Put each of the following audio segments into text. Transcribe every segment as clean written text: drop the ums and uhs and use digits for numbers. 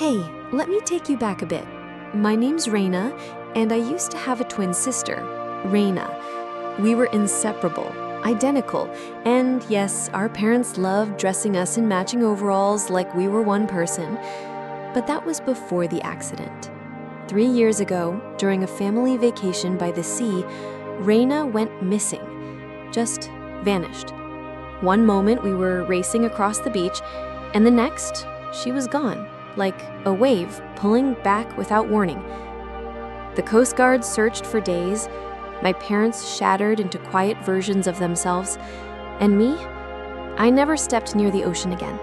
Hey, let me take you back a bit. My name's Raina, and I used to have a twin sister, Raina. We were inseparable, identical, and yes, our parents loved dressing us in matching overalls like we were one person. But that was before the accident. 3 years ago, during a family vacation by the sea, Raina went missing, just vanished. One moment we were racing across the beach, and the next, she was gone, like a wave pulling back without warning. The Coast Guard searched for days, my parents shattered into quiet versions of themselves, and me, I never stepped near the ocean again.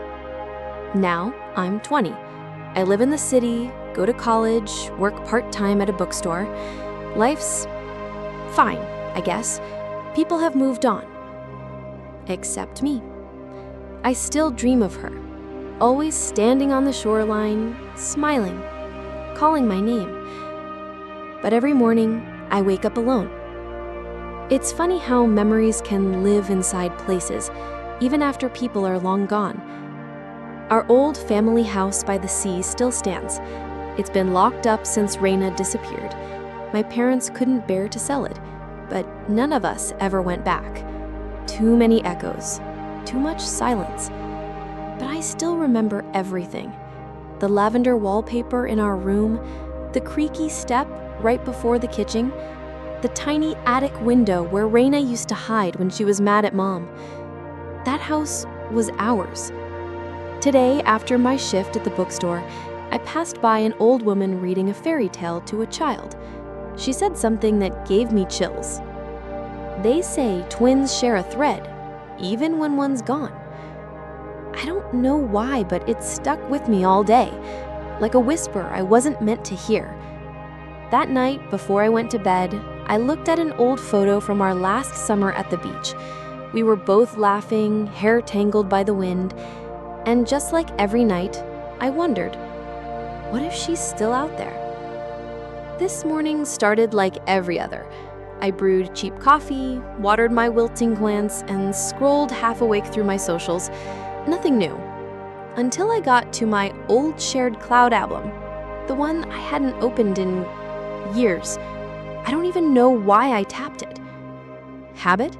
Now, I'm 20. I live in the city, go to college, work part-time at a bookstore. Life's fine, I guess. People have moved on. Except me. I still dream of her, always standing on the shoreline, smiling, calling my name. But every morning, I wake up alone. It's funny how memories can live inside places, even after people are long gone. Our old family house by the sea still stands. It's been locked up since Raina disappeared. My parents couldn't bear to sell it, but none of us ever went back. Too many echoes, too much silence. But I still remember everything. The lavender wallpaper in our room, the creaky step right before the kitchen, the tiny attic window where Raina used to hide when she was mad at Mom. That house was ours. Today, after my shift at the bookstore, I passed by an old woman reading a fairy tale to a child. She said something that gave me chills. They say twins share a thread, even when one's gone. I don't know why, but it stuck with me all day, like a whisper I wasn't meant to hear. That night, before I went to bed, I looked at an old photo from our last summer at the beach. We were both laughing, hair tangled by the wind, and just like every night, I wondered, what if she's still out there? This morning started like every other. I brewed cheap coffee, watered my wilting plants, and scrolled half awake through my socials. Nothing new. Until I got to my old shared cloud album, the one I hadn't opened in years. I don't even know why I tapped it. Habit?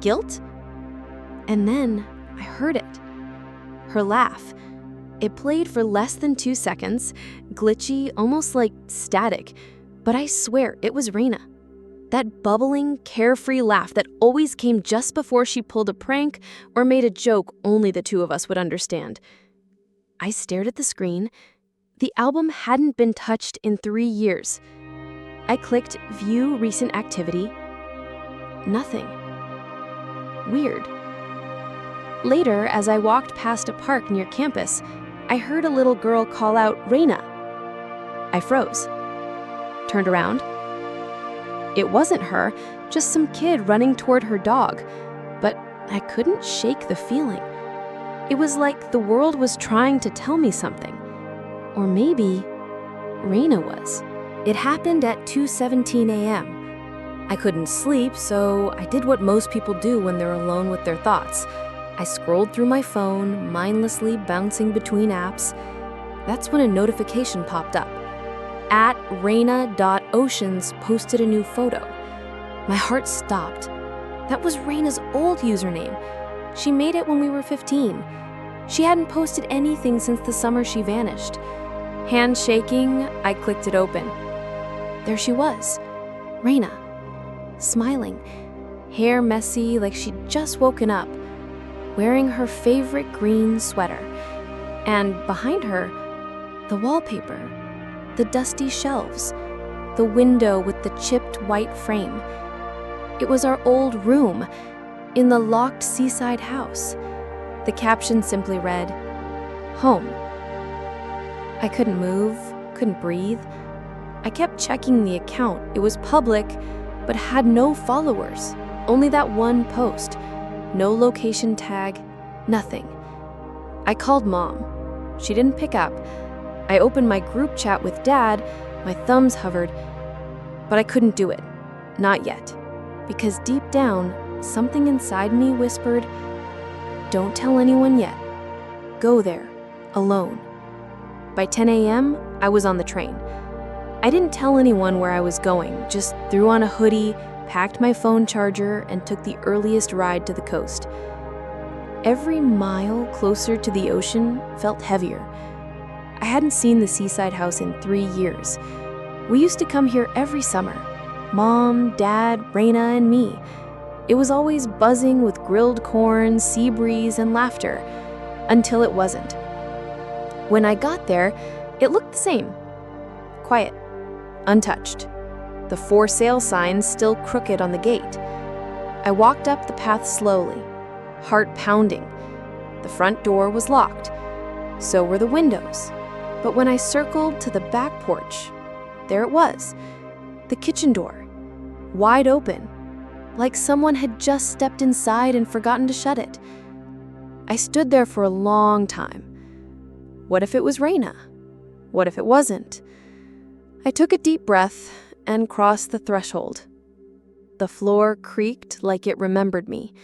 Guilt? And then I heard it. Her laugh. It played for less than 2 seconds, glitchy, almost like static, but I swear it was Raina. That bubbling, carefree laugh that always came just before she pulled a prank or made a joke only the two of us would understand. I stared at the screen. The album hadn't been touched in 3 years. I clicked View Recent Activity. Nothing. Weird. Later, as I walked past a park near campus, I heard a little girl call out, "Raina." I froze. Turned around. It wasn't her, just some kid running toward her dog. But I couldn't shake the feeling. It was like the world was trying to tell me something. Or maybe Raina was. It happened at 2:17 a.m. I couldn't sleep, so I did what most people do when they're alone with their thoughts. I scrolled through my phone, mindlessly bouncing between apps. That's when a notification popped up. @Raina.oceans posted a new photo. My heart stopped. That was Raina's old username. She made it when we were 15. She hadn't posted anything since the summer she vanished. Hand shaking, I clicked it open. There she was, Raina, smiling, hair messy like she'd just woken up, wearing her favorite green sweater. And behind her, the wallpaper, the dusty shelves, the window with the chipped white frame. It was our old room in the locked seaside house. The caption simply read, "Home." I couldn't move, couldn't breathe. I kept checking the account. It was public, but had no followers. Only that one post. No location tag, nothing. I called Mom. She didn't pick up. I opened my group chat with Dad. My thumbs hovered, but I couldn't do it. Not yet. Because deep down, something inside me whispered, "Don't tell anyone yet. Go there, alone." By 10 a.m., I was on the train. I didn't tell anyone where I was going, just threw on a hoodie, packed my phone charger, and took the earliest ride to the coast. Every mile closer to the ocean felt heavier. I hadn't seen the seaside house in 3 years. We used to come here every summer. Mom, Dad, Raina, and me. It was always buzzing with grilled corn, sea breeze, and laughter, until it wasn't. When I got there, it looked the same. Quiet, untouched. The for sale sign still crooked on the gate. I walked up the path slowly, heart pounding. The front door was locked. So were the windows. But when I circled to the back porch, there it was, the kitchen door, wide open, like someone had just stepped inside and forgotten to shut it. I stood there for a long time. What if it was Raina? What if it wasn't? I took a deep breath and crossed the threshold. The floor creaked like it remembered me.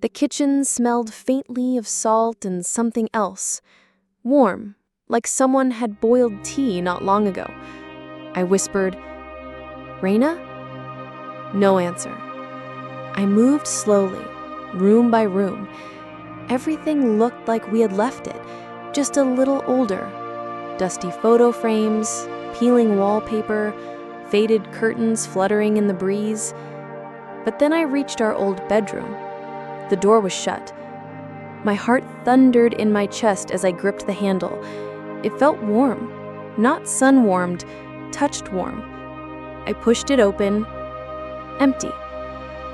The kitchen smelled faintly of salt and something else, warm, like someone had boiled tea not long ago. I whispered, "Raina?" No answer. I moved slowly, room by room. Everything looked like we had left it, just a little older. Dusty photo frames, peeling wallpaper, faded curtains fluttering in the breeze. But then I reached our old bedroom. The door was shut. My heart thundered in my chest as I gripped the handle. It felt warm, not sun-warmed, touched warm. I pushed it open. Empty.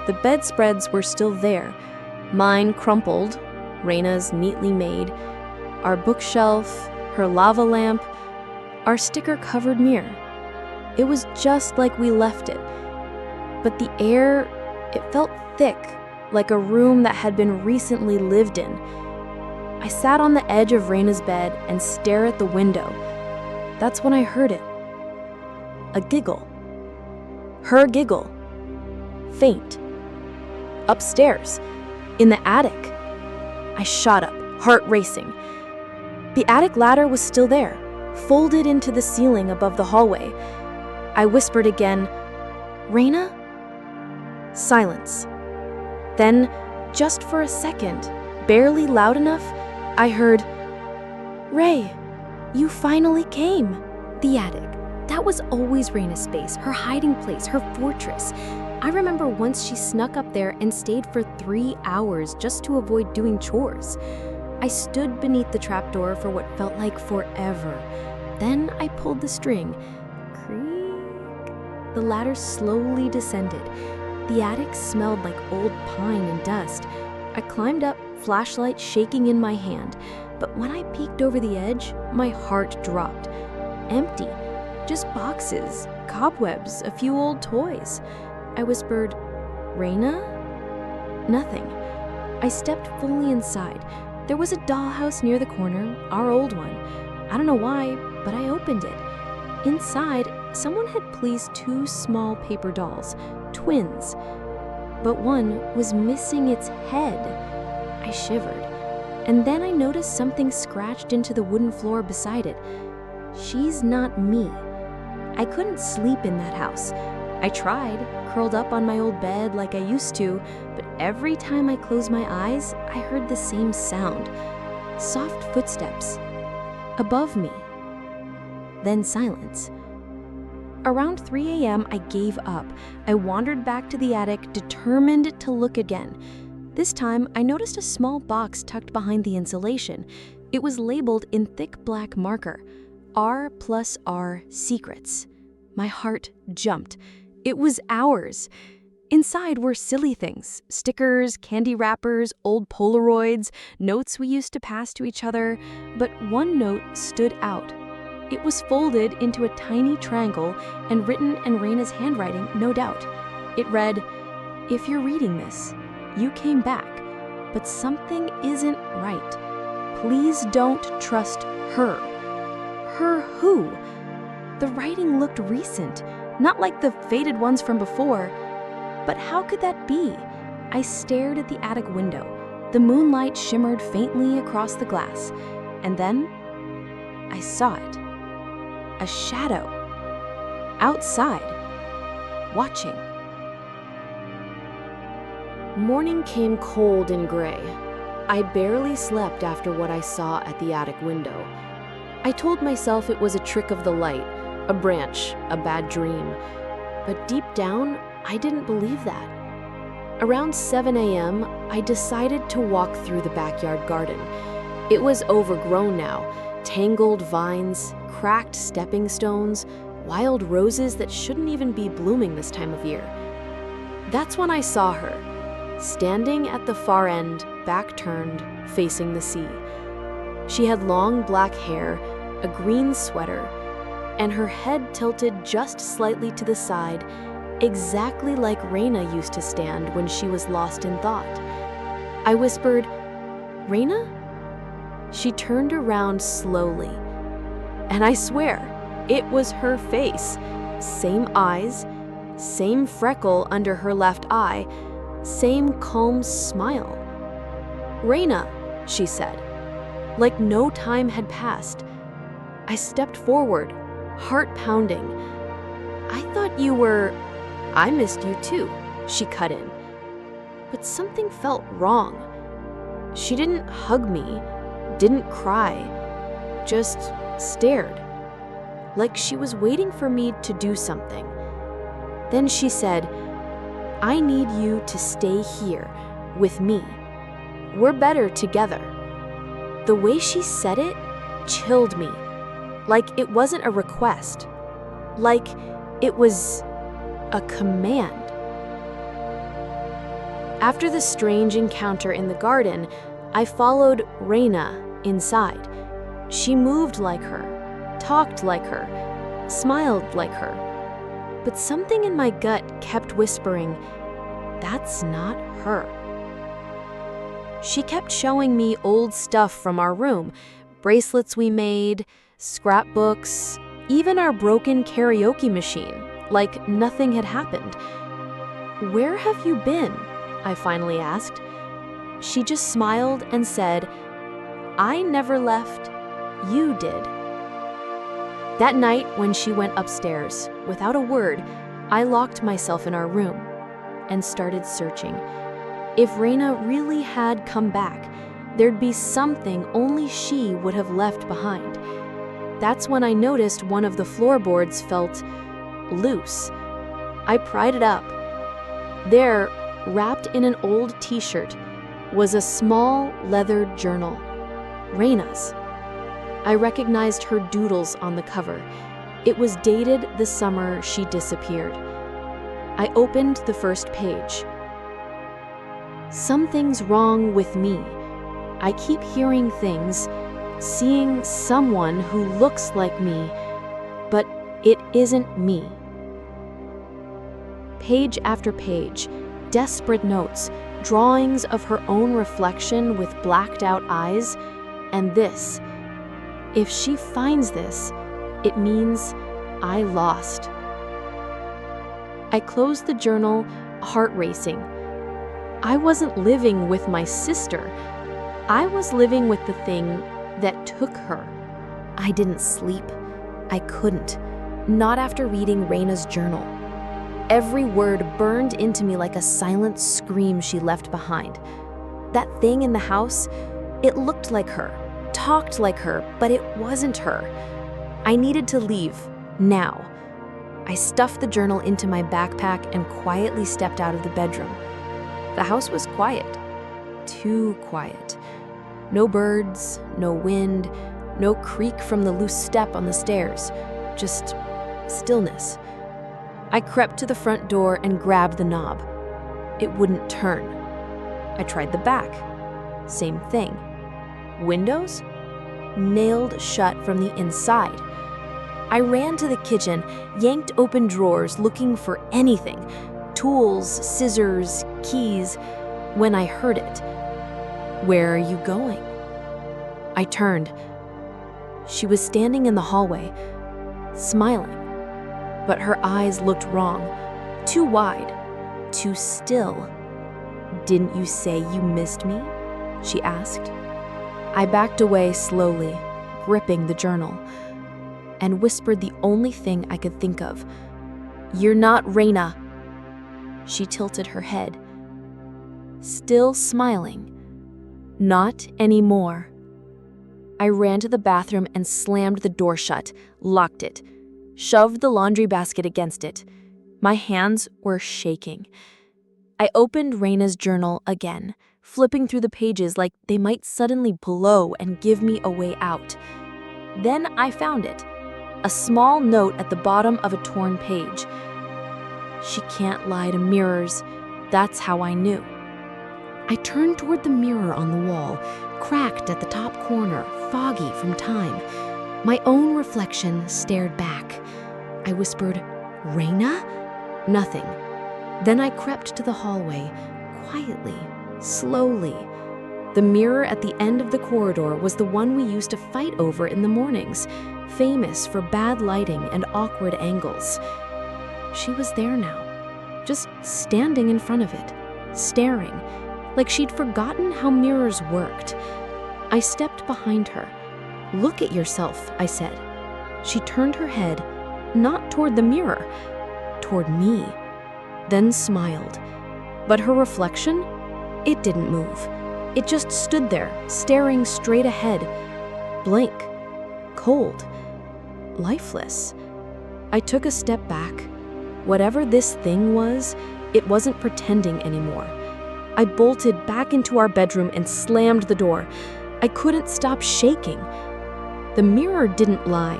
The bedspreads were still there, mine crumpled, Raina's neatly made, our bookshelf, her lava lamp, our sticker-covered mirror. It was just like we left it. But the air, it felt thick, like a room that had been recently lived in. I sat on the edge of Raina's bed and stared at the window. That's when I heard it. A giggle. Her giggle. Faint. Upstairs. In the attic. I shot up, heart racing. The attic ladder was still there, folded into the ceiling above the hallway. I whispered again, "Raina?" Silence. Then, just for a second, barely loud enough, I heard, "Ray, you finally came." The attic. That was always Raina's space, her hiding place, her fortress. I remember once she snuck up there and stayed for 3 hours just to avoid doing chores. I stood beneath the trapdoor for what felt like forever. Then I pulled the string. Creak. The ladder slowly descended. The attic smelled like old pine and dust. I climbed up, flashlight shaking in my hand. But when I peeked over the edge, my heart dropped. Empty. Just boxes, cobwebs, a few old toys. I whispered, "Raina?" Nothing. I stepped fully inside. There was a dollhouse near the corner, our old one. I don't know why, but I opened it. Inside, someone had placed 2 small paper dolls, twins. But one was missing its head. I shivered. And then I noticed something scratched into the wooden floor beside it. She's not me. I couldn't sleep in that house. I tried, curled up on my old bed like I used to, but every time I closed my eyes, I heard the same sound. Soft footsteps. Above me. Then silence. Around 3 a.m., I gave up. I wandered back to the attic, determined to look again. This time, I noticed a small box tucked behind the insulation. It was labeled in thick black marker, R+R Secrets. My heart jumped. It was ours. Inside were silly things, stickers, candy wrappers, old Polaroids, notes we used to pass to each other, but one note stood out. It was folded into a tiny triangle and written in Raina's handwriting, no doubt. It read, "If you're reading this, you came back, but something isn't right. Please don't trust her." Her who? The writing looked recent, not like the faded ones from before. But how could that be? I stared at the attic window. The moonlight shimmered faintly across the glass. And then I saw it. a shadow. Outside. Watching. Morning came cold and gray. I barely slept after what I saw at the attic window. I told myself it was a trick of the light, a branch, a bad dream. But deep down, I didn't believe that. Around 7 a.m., I decided to walk through the backyard garden. It was overgrown now, tangled vines, cracked stepping stones, wild roses that shouldn't even be blooming this time of year. That's when I saw her, standing at the far end, back turned, facing the sea. She had long black hair, a green sweater, and her head tilted just slightly to the side, exactly like Raina used to stand when she was lost in thought. I whispered, "Raina?" She turned around slowly, and I swear, it was her face. Same eyes, same freckle under her left eye, same calm smile. "Raina," she said, like no time had passed. I stepped forward, heart pounding. "I thought you were..." "I missed you too," she cut in. But something felt wrong. She didn't hug me, didn't cry, just stared, like she was waiting for me to do something. Then she said, "I need you to stay here with me. We're better together." The way she said it chilled me, like it wasn't a request, like it was a command. After the strange encounter in the garden, I followed Raina inside. She moved like her, talked like her, smiled like her. But something in my gut kept whispering, "That's not her." She kept showing me old stuff from our room, bracelets we made, scrapbooks, even our broken karaoke machine, like nothing had happened. "Where have you been?" I finally asked. She just smiled and said, "I never left, you did." That night, when she went upstairs, without a word, I locked myself in our room and started searching. If Raina really had come back, there'd be something only she would have left behind. That's when I noticed one of the floorboards felt loose. I pried it up. There, wrapped in an old t-shirt, was a small leather journal, Raina's. I recognized her doodles on the cover. It was dated the summer she disappeared. I opened the first page. "Something's wrong with me. I keep hearing things, seeing someone who looks like me, but it isn't me." Page after page, desperate notes, drawings of her own reflection with blacked out eyes, and this. If she finds this, it means I lost. I closed the journal, heart racing. I wasn't living with my sister. I was living with the thing that took her. I didn't sleep. I couldn't. Not after reading Raina's journal. Every word burned into me like a silent scream she left behind. That thing in the house, it looked like her, talked like her, but it wasn't her. I needed to leave, now. I stuffed the journal into my backpack and quietly stepped out of the bedroom. The house was quiet. Too quiet. No birds, no wind, no creak from the loose step on the stairs. Just stillness. I crept to the front door and grabbed the knob. It wouldn't turn. I tried the back. Same thing. Windows? Nailed shut from the inside. I ran to the kitchen, yanked open drawers looking for anything. Tools, scissors, keys, when I heard it. "Where are you going?" I turned. She was standing in the hallway, smiling. But her eyes looked wrong, too wide, too still. "Didn't you say you missed me?" she asked. I backed away slowly, gripping the journal. and whispered the only thing I could think of. "You're not Raina." She tilted her head, still smiling. "Not anymore." I ran to the bathroom and slammed the door shut, locked it, shoved the laundry basket against it. My hands were shaking. I opened Raina's journal again, flipping through the pages like they might suddenly blow and give me a way out. Then I found it, a small note at the bottom of a torn page. "She can't lie to mirrors. That's how I knew." I turned toward the mirror on the wall, cracked at the top corner, foggy from time. My own reflection stared back. I whispered, "Raina?" Nothing. Then I crept to the hallway, quietly, slowly. The mirror at the end of the corridor was the one we used to fight over in the mornings, famous for bad lighting and awkward angles. She was there now, just standing in front of it, staring, like she'd forgotten how mirrors worked. I stepped behind her. "Look at yourself," I said. She turned her head, not toward the mirror, toward me, then smiled. But her reflection? It didn't move. It just stood there, staring straight ahead, blank, cold, lifeless. I took a step back. Whatever this thing was, it wasn't pretending anymore. I bolted back into our bedroom and slammed the door. I couldn't stop shaking. The mirror didn't lie,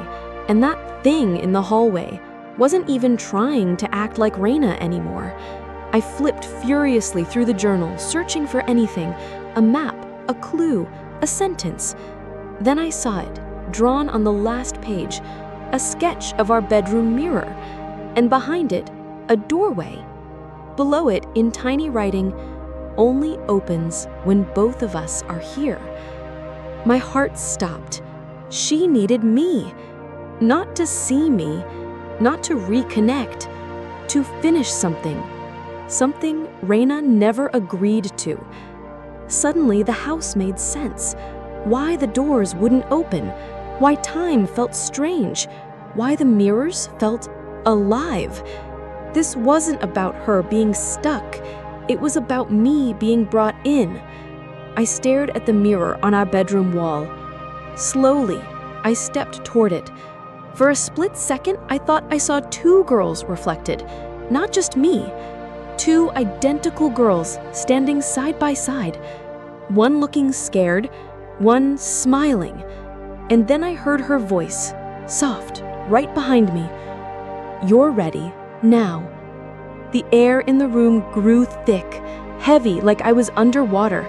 and that thing in the hallway wasn't even trying to act like Raina anymore. I flipped furiously through the journal, searching for anything, a map, a clue, a sentence. Then I saw it, drawn on the last page, a sketch of our bedroom mirror, and behind it, a doorway. Below it, in tiny writing, "Only opens when both of us are here." My heart stopped. She needed me, not to see me, not to reconnect, to finish something Raina never agreed to. Suddenly, the house made sense. Why the doors wouldn't open, why time felt strange, why the mirrors felt alive. This wasn't about her being stuck. It was about me being brought in. I stared at the mirror on our bedroom wall. Slowly, I stepped toward it. For a split second, I thought I saw two girls reflected, not just me. Two identical girls standing side by side, one looking scared, one smiling. And then I heard her voice, soft, right behind me. "You're ready, now." The air in the room grew thick, heavy like I was underwater.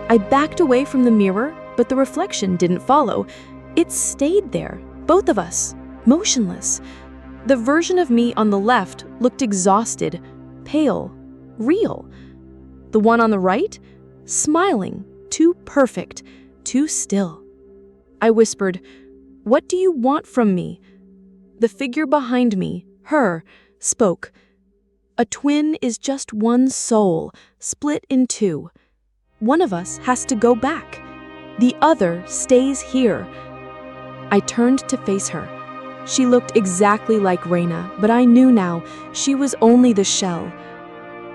I backed away from the mirror, but the reflection didn't follow. It stayed there, both of us, motionless. The version of me on the left looked exhausted, pale, real. The one on the right, smiling, too perfect, too still. I whispered, "What do you want from me?" The figure behind me, her, spoke. "A twin is just one soul, split in two. One of us has to go back. The other stays here." I turned to face her. She looked exactly like Raina, but I knew now she was only the shell.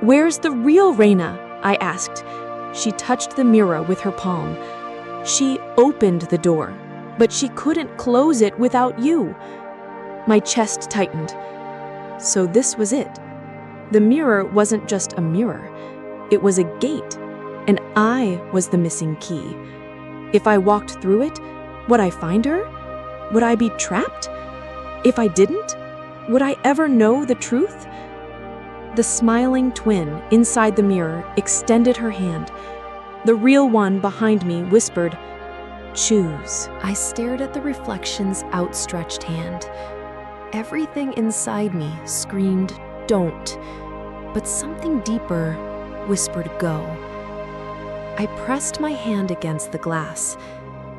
"Where's the real Raina?" I asked. She touched the mirror with her palm. "She opened the door, but she couldn't close it without you." My chest tightened. So this was it. The mirror wasn't just a mirror. It was a gate, and I was the missing key. If I walked through it, would I find her? Would I be trapped? If I didn't, would I ever know the truth? The smiling twin inside the mirror extended her hand. The real one behind me whispered, "Choose." I stared at the reflection's outstretched hand. Everything inside me screamed, "Don't." But something deeper whispered, "Go." I pressed my hand against the glass.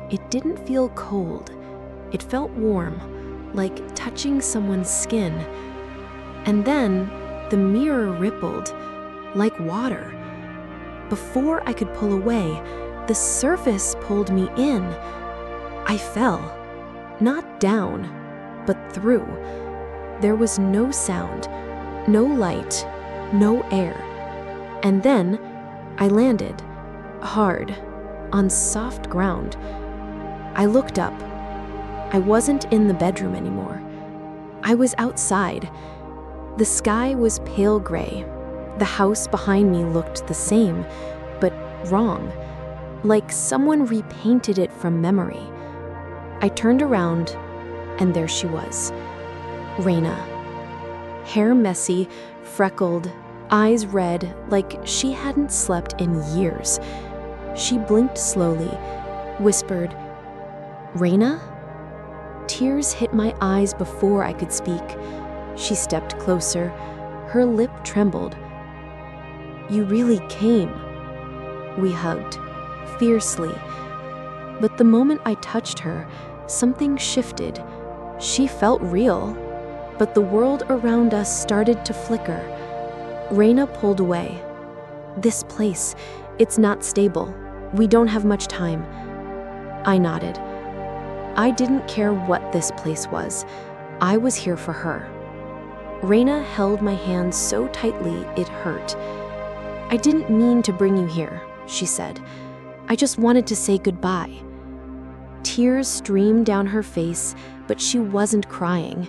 It didn't feel cold. It felt warm, like touching someone's skin. And then the mirror rippled, like water. Before I could pull away, the surface pulled me in. I fell, not down, but through. There was no sound, no light, no air. And then I landed, hard, on soft ground. I looked up. I wasn't in the bedroom anymore. I was outside. The sky was pale gray. The house behind me looked the same, but wrong, like someone repainted it from memory. I turned around, and there she was, Raina. Hair messy, freckled, eyes red, like she hadn't slept in years. She blinked slowly, whispered, "Raina?" Tears hit my eyes before I could speak. She stepped closer. Her lip trembled. "You really came." We hugged, fiercely. But the moment I touched her, something shifted. She felt real, but the world around us started to flicker. Raina pulled away. "This place, it's not stable. We don't have much time." I nodded. I didn't care what this place was. I was here for her. Raina held my hand so tightly it hurt. "I didn't mean to bring you here," she said. "I just wanted to say goodbye." Tears streamed down her face, but she wasn't crying.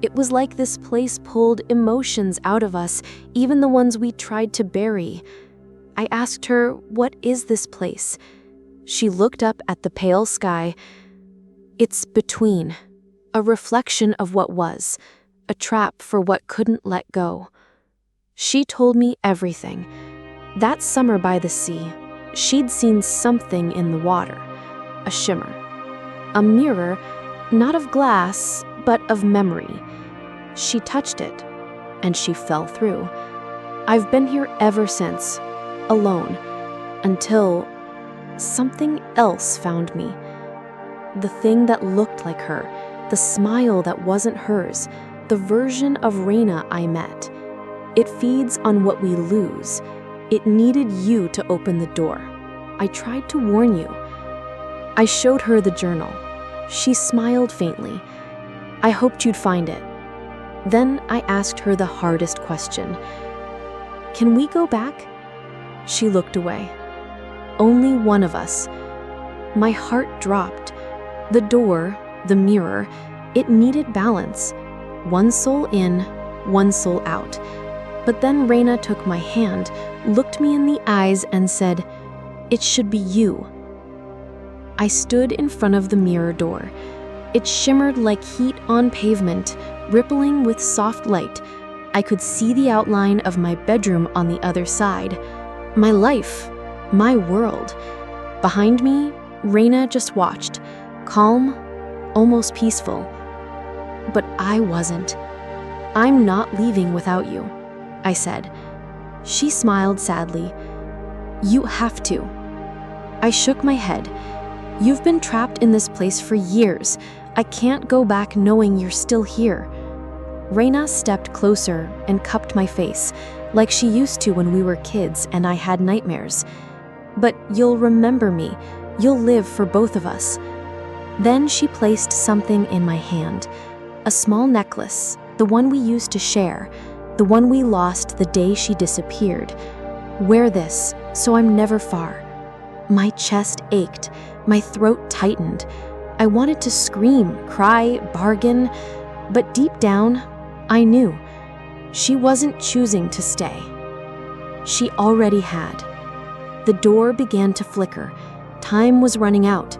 It was like this place pulled emotions out of us, even the ones we tried to bury. I asked her, "What is this place?" She looked up at the pale sky. "It's between, a reflection of what was, a trap for what couldn't let go." She told me everything. That summer by the sea, she'd seen something in the water, a shimmer. A mirror, not of glass, but of memory. She touched it, and she fell through. I've been here ever since, alone, until something else found me. The thing that looked like her, the smile that wasn't hers, the version of Raina I met. It feeds on what we lose. It needed you to open the door. I tried to warn you. I showed her the journal. She smiled faintly. I hoped you'd find it. Then I asked her the hardest question. "Can we go back?" She looked away. "Only one of us." My heart dropped. The door, the mirror, it needed balance. One soul in, one soul out. But then Raina took my hand, looked me in the eyes, and said, "It should be you." I stood in front of the mirror door. It shimmered like heat on pavement, rippling with soft light. I could see the outline of my bedroom on the other side. My life, my world. Behind me, Raina just watched, calm, almost peaceful. But I wasn't. "I'm not leaving without you," I said. She smiled sadly. "You have to." I shook my head. "You've been trapped in this place for years. I can't go back knowing you're still here." Raina stepped closer and cupped my face, like she used to when we were kids and I had nightmares. "But you'll remember me. You'll live for both of us." Then she placed something in my hand, a small necklace, the one we used to share, the one we lost the day she disappeared. "Wear this, so I'm never far." My chest ached, my throat tightened. I wanted to scream, cry, bargain, but deep down, I knew she wasn't choosing to stay. She already had. The door began to flicker. Time was running out.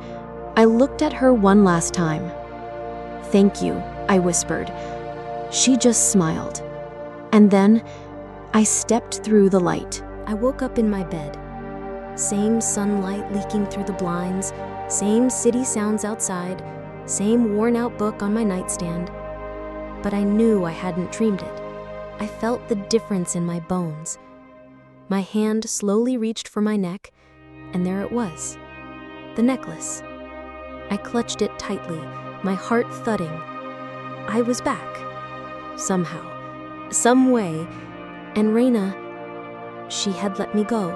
I looked at her one last time. "Thank you," I whispered. She just smiled. And then I stepped through the light. I woke up in my bed. Same sunlight leaking through the blinds, same city sounds outside, same worn-out book on my nightstand. But I knew I hadn't dreamed it. I felt the difference in my bones. My hand slowly reached for my neck, and there it was, the necklace. I clutched it tightly, my heart thudding. I was back. Somehow, some way, and Raina, she had let me go.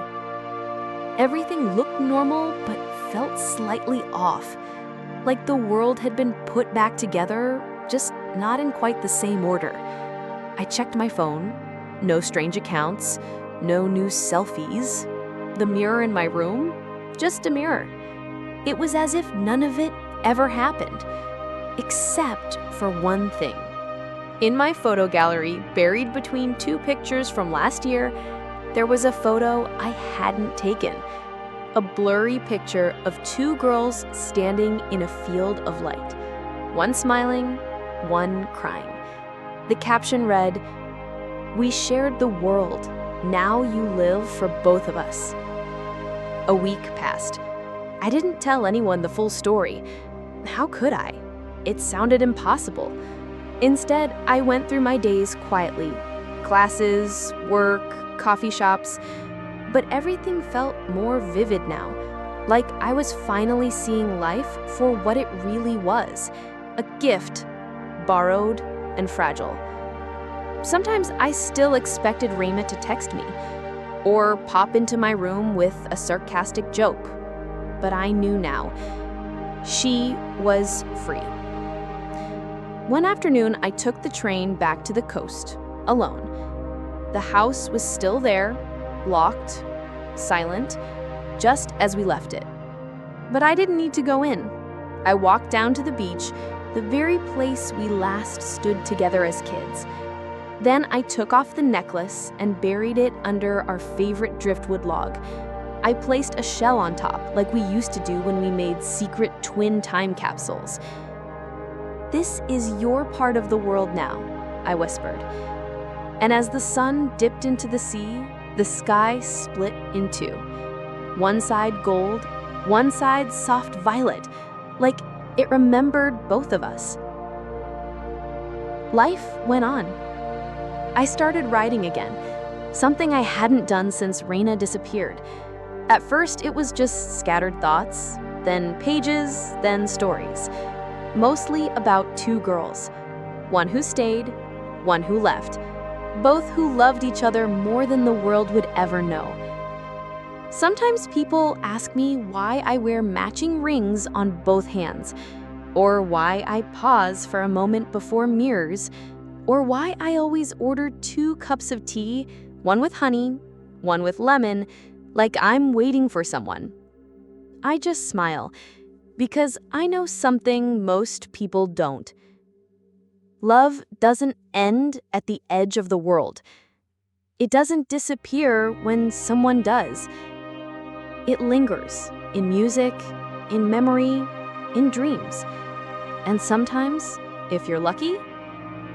Everything looked normal, but felt slightly off, like the world had been put back together, just not in quite the same order. I checked my phone. No strange accounts, no new selfies. The mirror in my room? Just a mirror. It was as if none of it ever happened, except for one thing. In my photo gallery, buried between two pictures from last year, there was a photo I hadn't taken. A blurry picture of two girls standing in a field of light. One smiling, one crying. The caption read, "We shared the world. Now you live for both of us." A week passed. I didn't tell anyone the full story. How could I? It sounded impossible. Instead, I went through my days quietly. Classes, work, coffee shops. But everything felt more vivid now. Like I was finally seeing life for what it really was. A gift, borrowed and fragile. Sometimes I still expected Raina to text me or pop into my room with a sarcastic joke. But I knew now. She was free. One afternoon, I took the train back to the coast, alone. The house was still there, locked, silent, just as we left it. But I didn't need to go in. I walked down to the beach, the very place we last stood together as kids. Then I took off the necklace and buried it under our favorite driftwood log. I placed a shell on top, like we used to do when we made secret twin time capsules. "This is your part of the world now," I whispered. And as the sun dipped into the sea, the sky split in two. One side gold, one side soft violet, like it remembered both of us. Life went on. I started writing again, something I hadn't done since Raina disappeared. At first, it was just scattered thoughts, then pages, then stories. Mostly about two girls. One who stayed, one who left. Both who loved each other more than the world would ever know. Sometimes people ask me why I wear matching rings on both hands, or why I pause for a moment before mirrors, or why I always order 2 cups of tea, one with honey, one with lemon, like I'm waiting for someone. I just smile, because I know something most people don't. Love doesn't end at the edge of the world. It doesn't disappear when someone does. It lingers in music, in memory, in dreams. And sometimes, if you're lucky,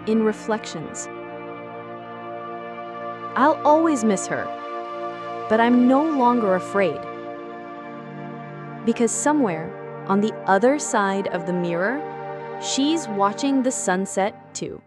in reflections. I'll always miss her, but I'm no longer afraid. Because somewhere, on the other side of the mirror, she's watching the sunset too.